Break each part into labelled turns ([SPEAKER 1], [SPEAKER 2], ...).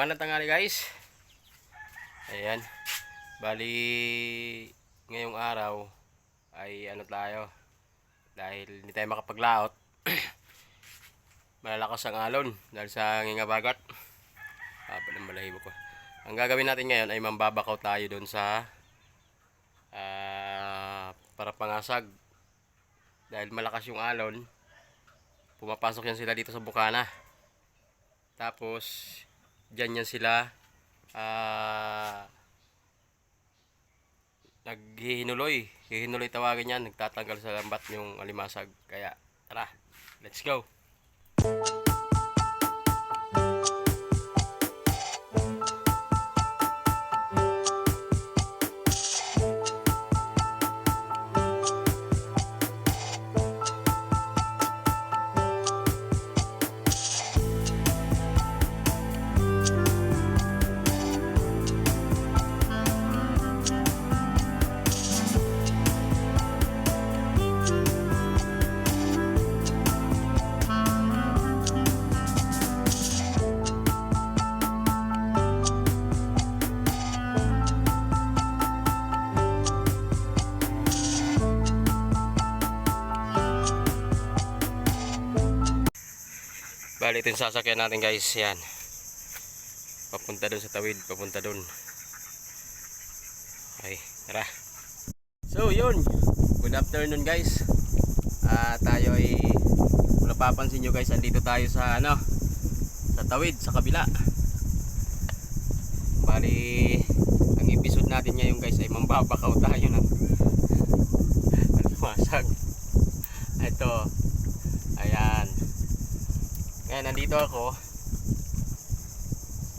[SPEAKER 1] Magandang tanghali guys. Ayan. Bali ngayong araw ay ano tayo. Dahil hindi tayo makapaglaot. Malalakas ang alon dahil sa ngingabagat. Balang balahibo ko. Ang gagawin natin ngayon ay mambabakaw tayo doon sa para pangasag. Dahil malakas yung alon, pumapasok yan sila dito sa bukana. Tapos dyan yan sila naghihinuloy. Hihinuloy tawagin yan. Nagtatanggal sa lambat yung alimasag. Kaya tara, let's go. Bali ito yung sasakyan natin guys. Yan. Papunta dun sa tawid. Papunta dun. Okay. Tara. So yun. Good afternoon guys. Tayo ay kung napapansin nyo guys, andito tayo sa sa tawid. Sa kabila. Bali ang episode natin ngayon guys ay mambabakaw tayo ng alimasag. Ito. Ayan. Ayan, nandito ako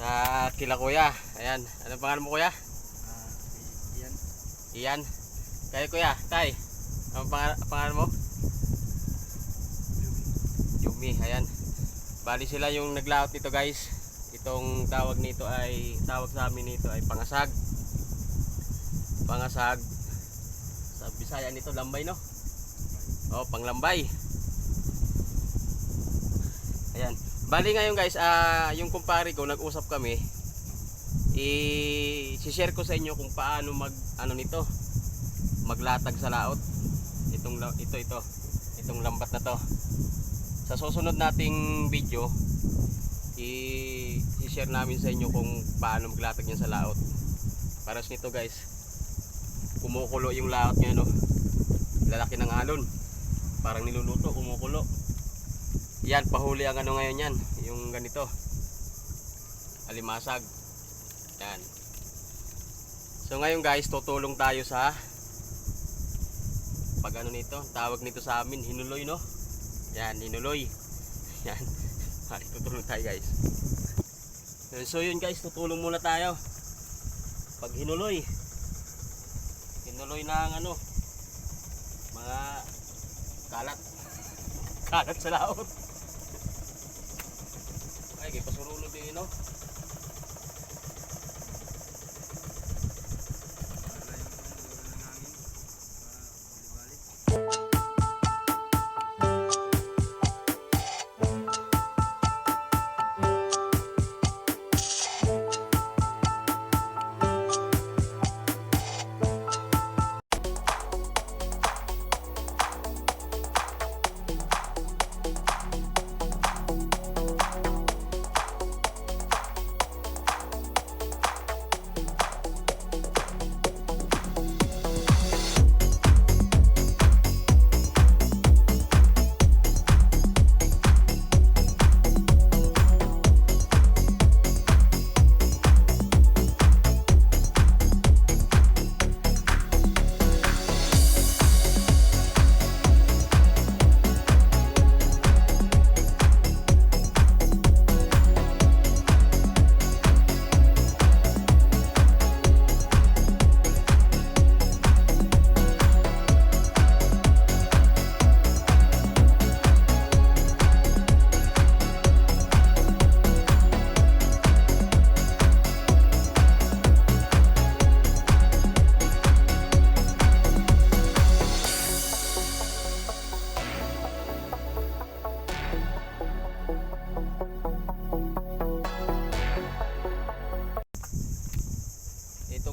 [SPEAKER 1] sa kila kuya. Ayan, anong pangalan mo kuya?
[SPEAKER 2] Iyan.
[SPEAKER 1] Iyan. Kaya kuya, tay. Anong pangalan mo? Yumi. Ayan. Bali sila yung naglaot nito guys. Itong tawag sa amin nito ay pangasag. Pangasag. Sa Bisaya nito lambay no? Oh, panglambay. Ayan. Bali ngayon guys, yung kumpare ko nag-usap kami. I-share ko sa inyo kung paano nito. Maglatag sa laot. Itong lambat na to. Sa susunod nating video, i-share namin sa inyo kung paano maglatag niyan sa laot. Para sa nito guys, kumukulo yung laot niya no. Lalaki ng alon. Parang niluluto, kumukulo. Yan, pahuli ang ngayon yan. Yung ganito. Alimasag. Yan. So ngayon guys, tutulong tayo sa pag nito. Tawag nito sa amin, hinuloy no. Yan, hinuloy. Yan. Tutulong tayo guys. So yun guys, tutulong muna tayo. Pag hinuloy. Hinuloy ng mga kalat. Kalat sa laot. Ay, pasurulod din no.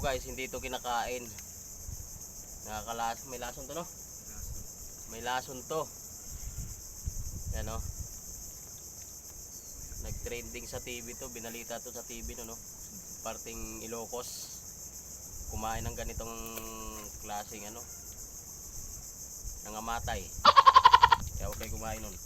[SPEAKER 1] guys, hindi ito kinakain. May lason to, no? May lason to. Yan, no? Nag-trending sa TV to, binalita to sa TV, no? Parting Ilocos. Kumain ng ganitong klaseng ano, nangamatay. Kaya huwag kayo kumain nun.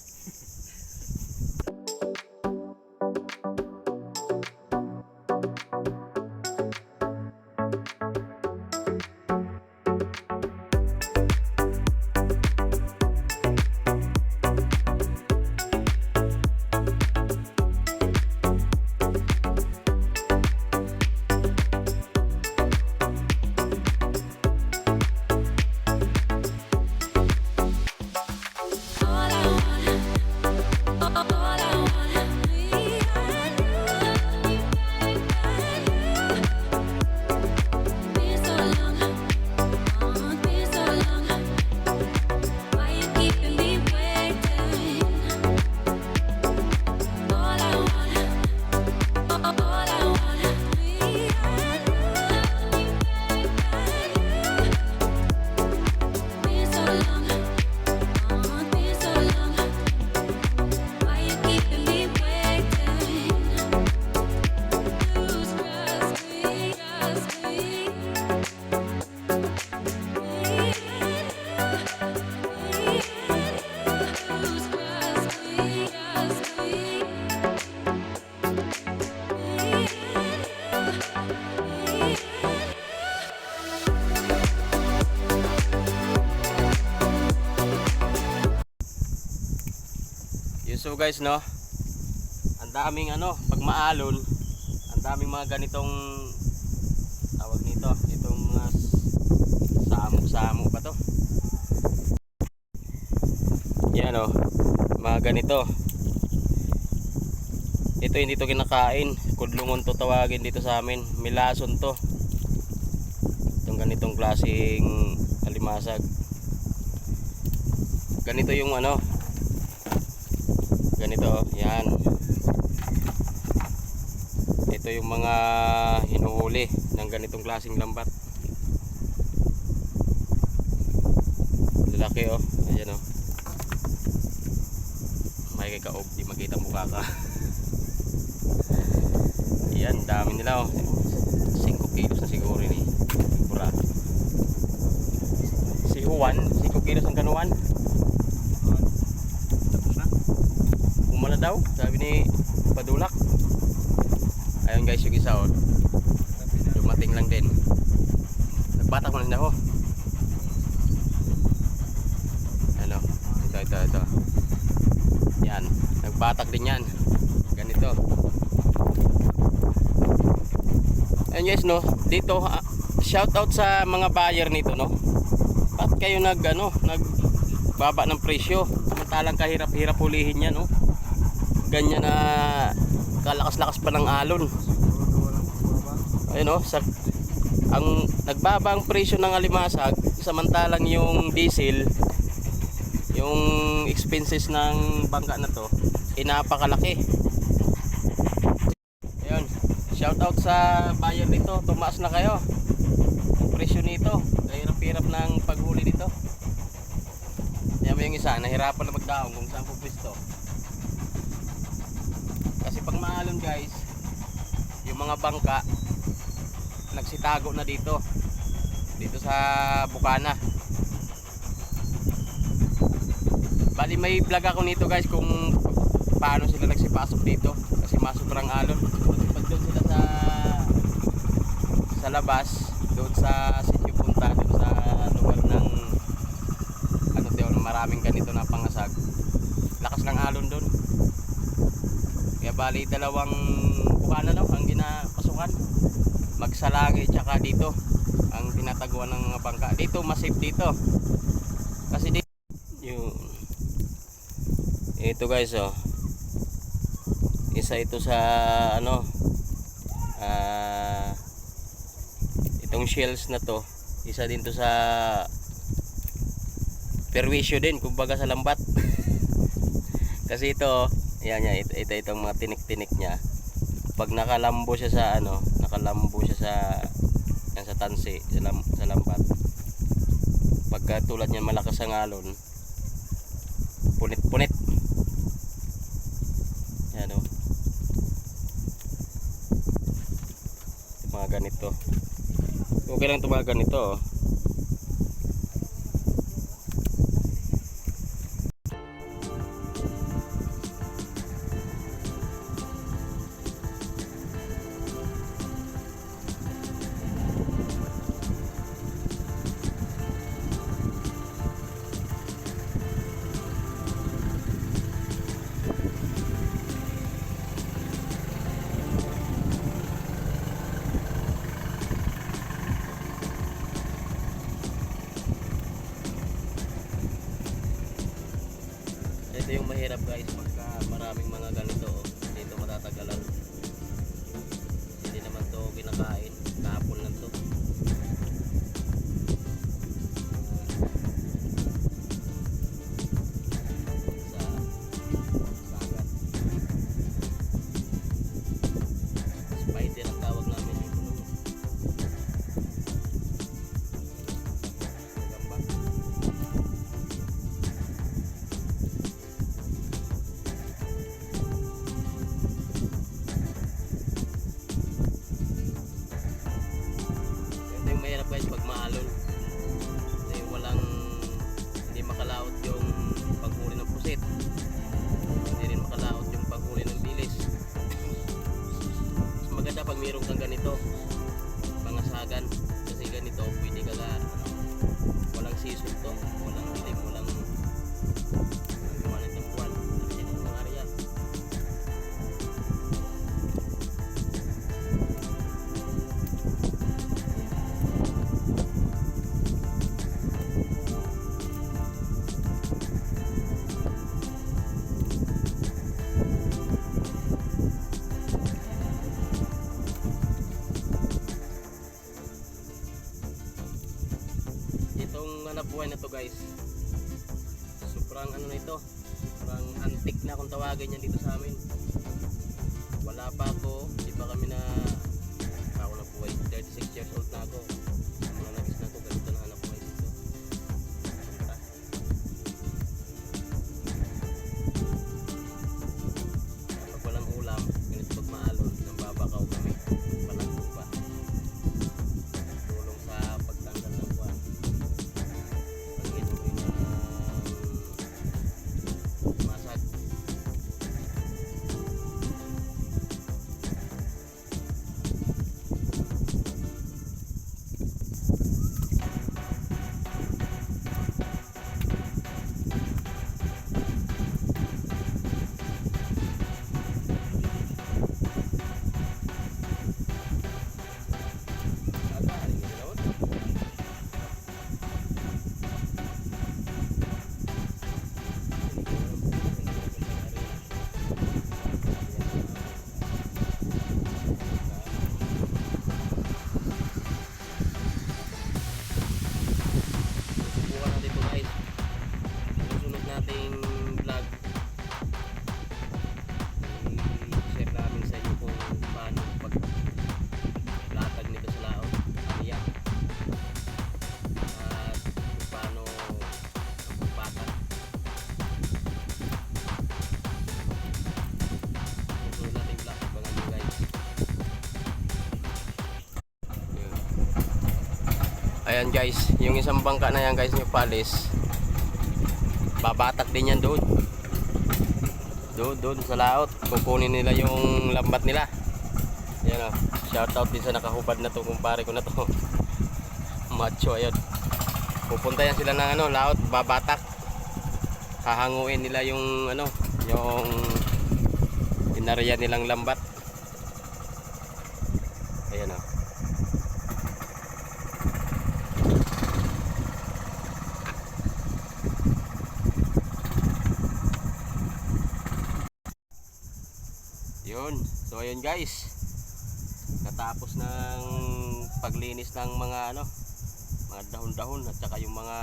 [SPEAKER 1] So guys, no, ang daming ano, pag maalon, ang daming mga ganitong tawag nito, itong mga samok-samok pa to. Yan, oh, mga ganito. Ito hindi to kinakain, kudlungon to tawagin dito sa amin. Milason to. Itong ganitong klaseng alimasag. Ganito yung ano, ganito, yan. Ito yung mga hinuhuli ng ganitong klaseng lambat. Lalaki, oh, ayan, oh. May kakaob, di makita mukha ka. Yan, dami nila, oh. 5 kilos na siguro ni pura. Si Juan, 5 kilos ang kanuan. Umala daw, sabi ni Padulak. Ayun guys, yung isa, oh, dumating lang din. Nagbatak mo lang na, oh. Ano, ito. Yan, nagbatak din yan. Ganito. Ayun guys, no, dito, shout out sa mga buyer nito, no. Ba't kayo nagbaba ng presyo? Samantalang kahirap-hirap hulihin yan, no. Ganyan na kalakas-lakas pa ng alon. Ayun, oh, ang nagbaba ang presyo ng alimasag, samantalang yung diesel, yung expenses ng bangka na to, napakalaki. Ayun, shout out sa buyer nito, tumaas na kayo ang presyo nito, kahirap-hirap ng paghuli dito. Yan mo yung isa, nahirapan na magdaong kung saan pupwesto. Kasi pag maalon guys, yung mga bangka nagsitago na dito sa Bukana. Bali may vlog ako nito guys kung paano sila nagsipasok dito kasi sobrang alon. Pag doon sila sa labas, doon sa sitio punta, doon sa lugar ng ano doon, maraming ganito na pangasag. Lakas ng alon doon. Kaya bali dalawang Bukana no ang ginapasukan. Magsalagi tsaka dito ang tinataguan ng mga bangka. Dito mas safe dito. Kasi dito yung ito guys, oh. Isa ito sa ano itong shells na to. Isa din to sa perwisyo din kumbaga sa lambat. Kasi ito yan, itong mga tinik-tinik niya. Pag nakalambo siya sa ano, nakalambo siya sa yan sa sa tansi, sa lambat. Pagka tulad niyan malakas ang alon, punit-punit. Yan o. Mga ganito. Okay lang ito mga ganito oh. Ito yung mahirap guys pagka maraming mga ganito oh. Dito matatagalan. Hindi naman to kinakain. Kahapon lang to. Sa sagat. Spider ang tawag namin dito. Gamba. Mahirap guys pag maalon kasi hindi makalaot yung paghuli ng pusit, hindi rin makalaot yung paghuli ng bilis. Mas maganda pag mayroon kang ganito pangasagan kasi ganito pwede ka walang season to, walang dilim, walang gumanit ng buwan. Kasi ito ng area hanap buhay na to guys. Sobrang ano na ito, sobrang antik na kung tawagin yan dito sa amin. Wala pa ako, hindi pa kami na ako na buhay, 36 years old na ako. Mga nagis na ako, ganito na hanap buhay dito. Pag walang ulam, ganito pag maalon, nang babakaw kami, palagpo pa. Tulong sa pagtanggal ng buwan. Masag. Nating vlog i-share namin sa inyo kung paano paglatag nito sa laot area at kung paano pagpatag. Susunod nating vlog, abangan nyo guys. Ayan guys, yung isang bangka na yan guys nyo palis, babatak din yan doon sa laot. Kukunin nila yung lambat nila. Yan o, shoutout din sa nakahubad na to, kumpare ko na to. Macho, ayun. Pupunta yan sila ng laot, babatak. Hahanguin nila yung yung inarya nilang lambat. Ayan o. Yun. So ayun guys, natapos ng paglinis ng mga mga dahon-dahon at saka yung mga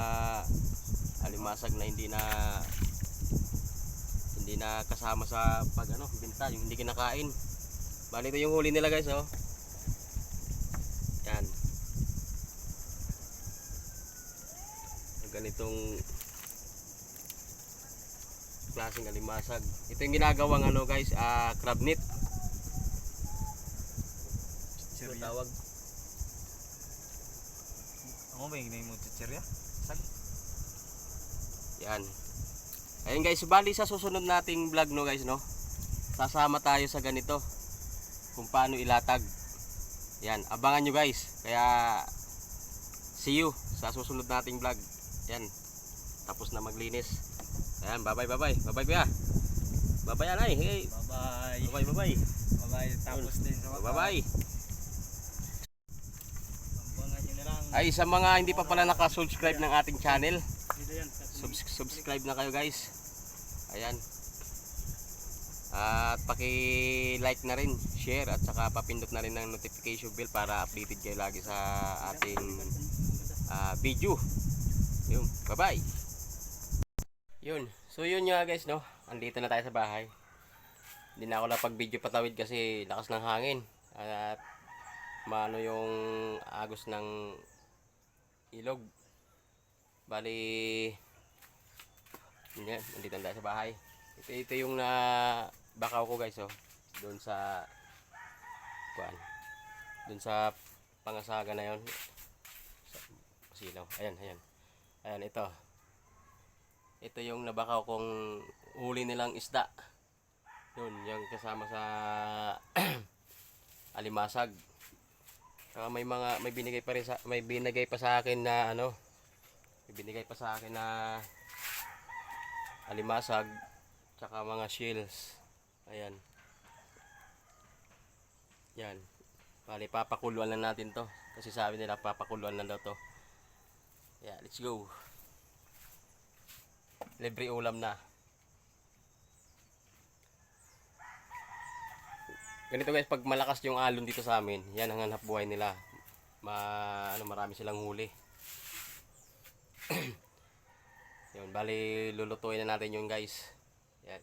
[SPEAKER 1] alimasag na hindi na kasama sa binta, yung hindi kinakain. Bali ito yung huli nila guys oh. Yan. ganitong klaseng alimasag. Ito yung ginagawang ano guys, crab net. Ito tawag.
[SPEAKER 2] Ako ba yung mo chichirya?
[SPEAKER 1] Yan. Ayun guys, bali sa susunod nating vlog no guys no. Sasama tayo sa ganito. Kung paano ilatag. Yan, abangan nyo guys. Kaya see you sa susunod nating vlog. Yan. Tapos na maglinis. Ayan, bye bye bye bye. Bye bye kuya. Bye bye anay. Hey.
[SPEAKER 2] Bye-bye.
[SPEAKER 1] Bye bye bye bye.
[SPEAKER 2] Bye-bye. Tapos din sa
[SPEAKER 1] Bye bye.
[SPEAKER 2] Abangan nyo na lang.
[SPEAKER 1] Ay, sa mga hindi pa pala naka-subscribe ng ating channel,
[SPEAKER 2] Dito yan.
[SPEAKER 1] subscribe na kayo guys. Ayan. At paki-like na rin, share at saka papindot na rin ng notification bell para updated kayo lagi sa ating video. Yun, bye-bye. Yun. So yun nga guys, no. Andito na tayo sa bahay. Hindi na ako napag-video patawid kasi lakas ng hangin. At maano yung agos ng ilog. Bali yun, andito na tayo sa bahay. Ito yung na bakaw ko guys, oh. Doon sa kuan. Doon sa pangasaga na 'yon. Sa silaw. Ayan, ayan. Ayan ito. Ito yung nabakaw kong huli nilang isda. Yun, yung kasama sa alimasag. Saka may binigay pa rin may binigay pa sa akin na ano. May binigay pa sa akin na alimasag tsaka mga shells. Ayan. Yan. Bali papakuluan lang natin 'to kasi sabi nila papakuluan lang daw 'to. Yeah, let's go. Libre ulam na. Ganito guys, pag malakas yung alon dito sa amin, yan ang hanap buhay nila. Marami silang huli. Yun, bali lulutuin na natin yung guys. Yan.